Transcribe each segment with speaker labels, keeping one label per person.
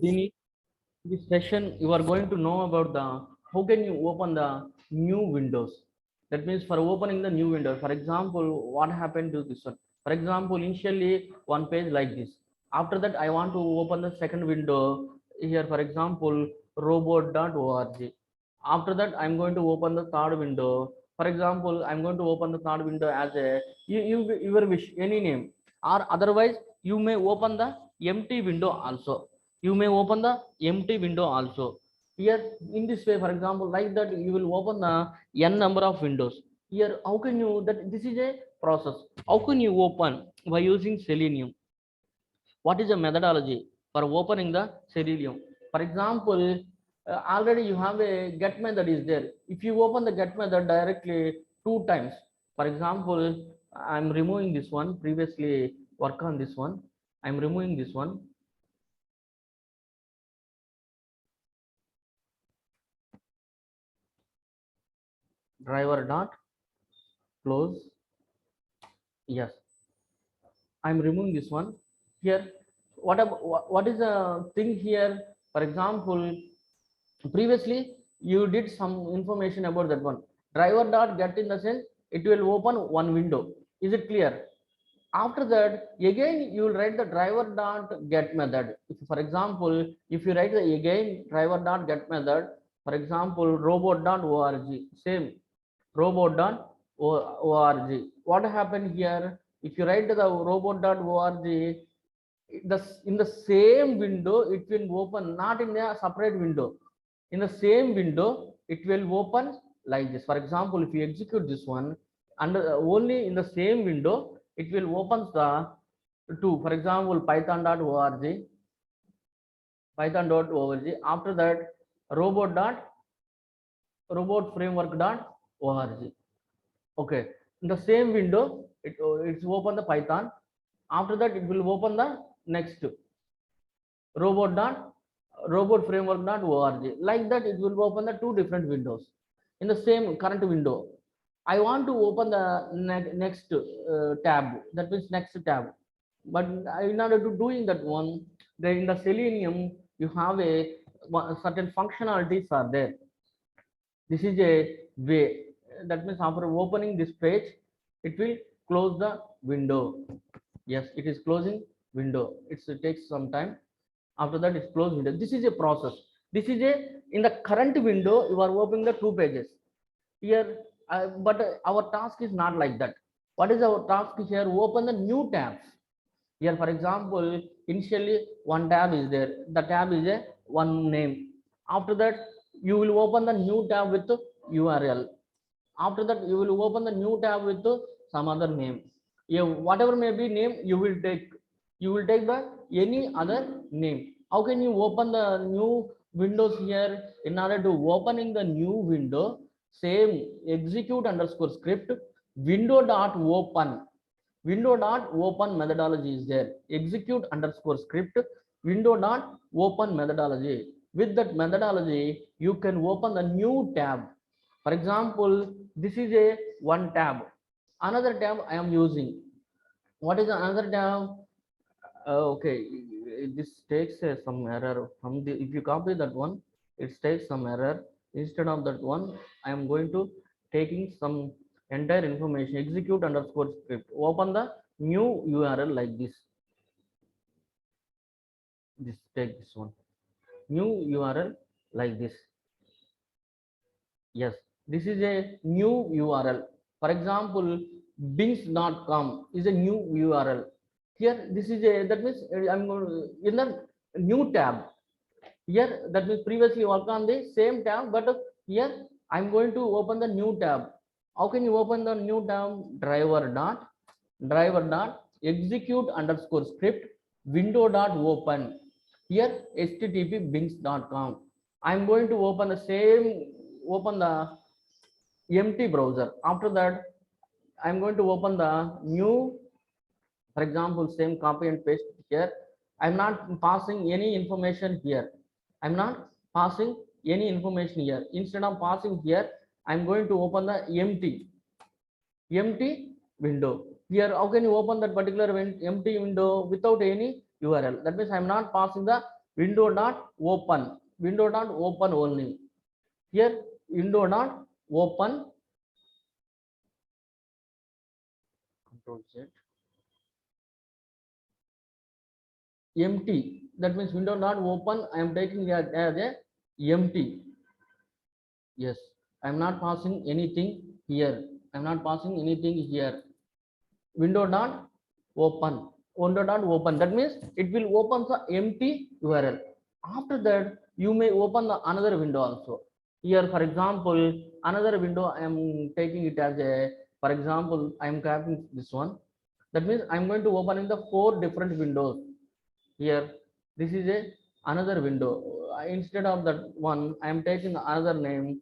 Speaker 1: In this session, you are going to know about the how can you open the new windows. That means for opening the new window. For example, what happened to this one? For example, initially one page like this. After that, I want to open the second window here. For example, robot.org. After that, I'm going to open the third window. For example, I'm going to open the third window as a your wish, any name, or otherwise you may open the empty window also. You may open the empty window also. Here in this way, for example, like that, you will open the n number of windows. Here, how can you that this is a process? How can you open by using Selenium? What is the methodology for opening the Selenium? For example, already you have a get method is there. If you open the get method directly two times, for example, I'm removing this one. Previously work on this one. I'm removing this one. Driver dot close. Yes, I'm removing this one. Here, what is the thing here? For example, previously you did some information about that one. Driver dot get in the sense it will open one window. Is it clear? After that, again you will write the driver dot get method. If, for example, if you write the again driver dot get method, for example, robot.org, same robot.org. What happened here? If you write the robot.org, in the same window it will open, not in a separate window. In the same window it will open like this. For example, if you execute this one under only in the same window, it will open the two. For example, python.org, python.org. After that, robot dot robot framework.org. Okay, in the same window it's open the python. After that, it will open the next robot dot robot framework.org. Like that, it will open the two different windows in the same current window. I want to open the next tab, that means next tab. But in order to doing that one, then in the Selenium you have a certain functionalities are there. This is a way. That means after opening this page, it will close the window. Yes, it is closing window. It takes some time. After that, it's closed window. This is a process. This is a in the current window you are opening the two pages here. But our task is not like that. What is our task here? Open the new tabs. Here, for example, initially one tab is there. The tab is a one name. After that, you will open the new tab with URL. After that, you will open the new tab with some other name. Yeah, whatever may be name, you will take the any other name. How can you open the new windows here? In order to opening the new window, same execute underscore script window dot open methodology is there. Execute underscore script window dot open methodology. With that methodology, you can open the new tab. For example, this is a one tab. Another tab I am using. What is another tab? Okay, this takes some error from the. If you copy that one, it takes some error. Instead of that one, I am going to taking some entire information. Execute underscore script. Open the new URL like this. This take this one. New URL like this. Yes, this is a new URL. For example, bings.com is a new URL. Here, this is a that means I'm going in the new tab. Here, that means previously work on the same tab, but here I'm going to open the new tab. How can you open the new tab? Driver dot execute underscore script window dot open. Here, http bings.com. I'm going to open the empty browser. After that, I'm going to open the new. For example, same copy and paste here. I'm not passing any information here. I'm not passing any information here. Instead of passing here, I'm going to open the empty window. Here, how can you open that particular empty window without any URL? That means I'm not passing the window dot open, window dot open only. Here window dot open, control Z, empty. That means window not open. I am taking as a empty. Yes, I am not passing anything here. I am not passing anything here. Window not open. Window not open. That means it will open the empty URL. After that, you may open the another window also. Here, for example, another window I am taking it as a. For example, I am copying this one. That means I am going to open in the 4 different windows. Here this is a another window. Instead of that one, I am taking another name.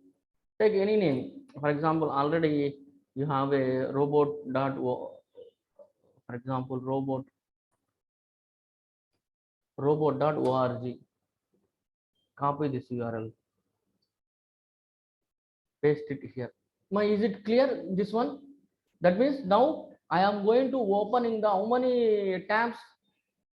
Speaker 1: Take any name. For example, already you have a robot.o, for example, robot.org. Copy this URL, paste it here. Is it clear, this one? That means now I am going to open in the how many tabs?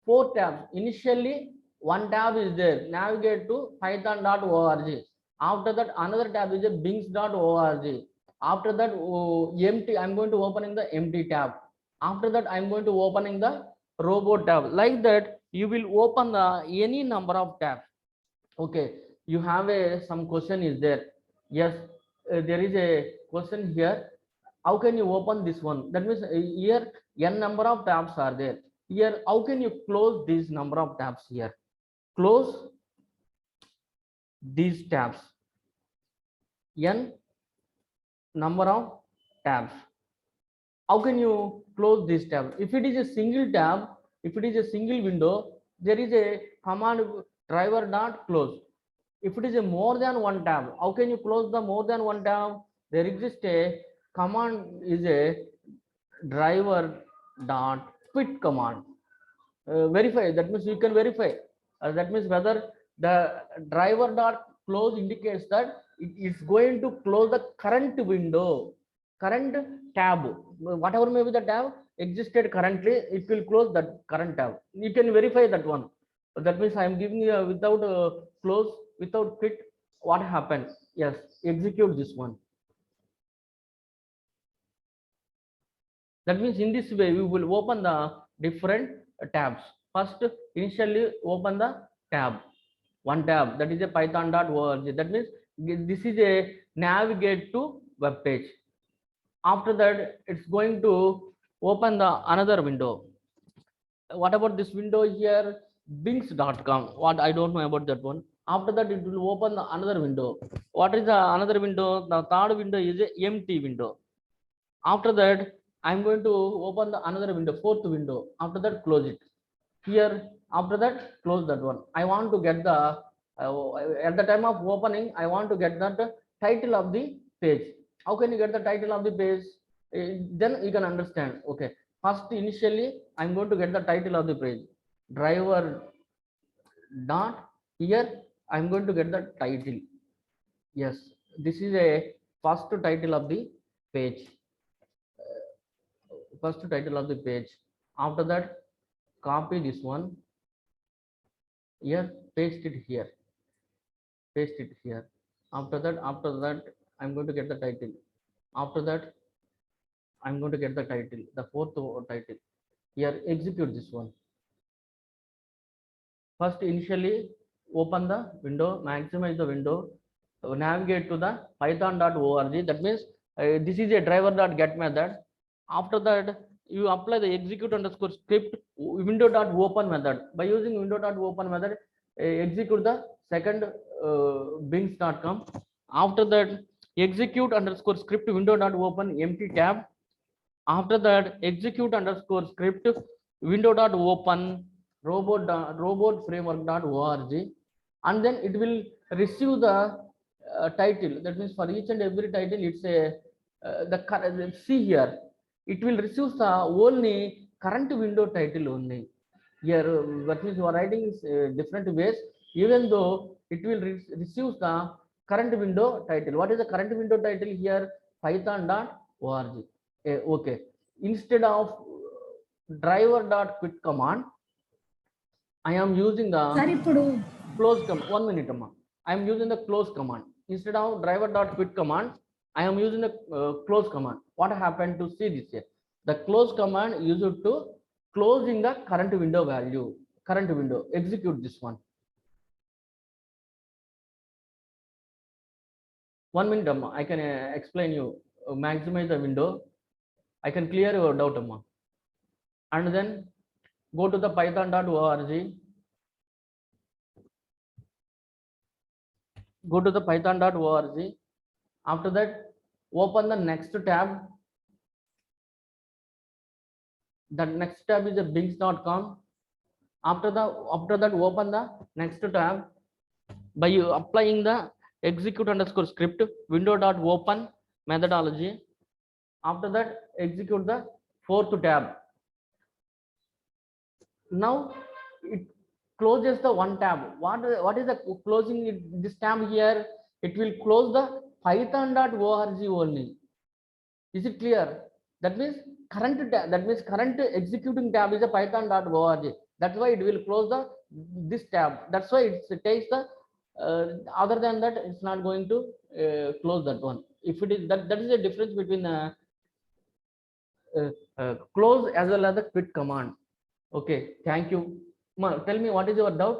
Speaker 1: 4 tabs. Initially, one tab is there. Navigate to python.org. After that, another tab is a bings.org. After that, empty. I'm going to open in the empty tab. After that, I'm going to open in the robot tab. Like that, you will open the any number of tabs. Okay. You have a some question is there. Yes, there is a question here. How can you open this one? That means here n number of tabs are there. Here, how can you close this number of tabs here? Close these tabs. N number of tabs. How can you close this tab? If it is a single tab, if it is a single window, there is a command driver dot close. If it is a more than one tab, how can you close the more than one tab? There exists a command is a driver dot quit command. Verify, that means you can verify. That means whether the driver dot close indicates that it is going to close the current window, current tab, whatever may be the tab existed currently, it will close that current tab. You can verify that one. That means I am giving you without close, without quit, what happened? Yes, execute this one. That means in this way we will open the different tabs. First, initially open the tab, one tab, that is a python.org. That means this is a navigate to web page. After that, it's going to open the another window. What about this window here? Bings.com. What, I don't know about that one. After that, it will open the another window. What is the another window? The third window is a empty window. After that, I'm going to open the another window, fourth window. After that, close it. Here, after that, close that one. I want to get the at the time of opening, I want to get that title of the page. How can you get the title of the page? Then you can understand. Okay, first initially I'm going to get the title of the page. Driver dot, here I'm going to get the title. Yes, this is a first title of the page. First title of the page. After that, copy this one. Here, paste it here. Paste it here. After that, I'm going to get the title. After that, I'm going to get the title, the fourth title. Here, execute this one. First, initially open the window, maximize the window, navigate to the python.org. That means this is a driver.get method. After that, you apply the execute underscore script window.open method. By using window.open method, execute the second bings.com. After that, execute underscore script window.open empty tab. After that, execute underscore script window.open robot framework.org, and then it will receive the title. That means for each and every title, it's a the see here, it will receive the only current window title only. Here, that means you are writing different ways. Even though it will receive the current window title. What is the current window title here? Python.org. Okay. Instead of driver.quit command, I am using the
Speaker 2: sir ఇప్పుడు
Speaker 1: close command. 1 minute, Amma. I am using the close command. Instead of driver.quit command, I am using the close command. What happened to see this here? The close command used to closing the current window value. Current window. Execute this one. 1 minute, Amma. I can explain you. Maximize the window. I can clear your doubt, Amma. And then go to the python.org. Go to the python.org. After that, open the next tab. That next tab is a bings.com. After that, open the next tab by applying the execute underscore script window.open methodology. After that, execute the fourth tab. Now it closes the one tab. What is the closing this tab here? It will close the python.org only. Is it clear? That means current executing tab is a python.org. That's why it will close this tab. That's why it takes the other than that it's not going to close that one. If it is that is the difference between close as well as the quit command. Okay, thank you. Ma, tell me what is your doubt?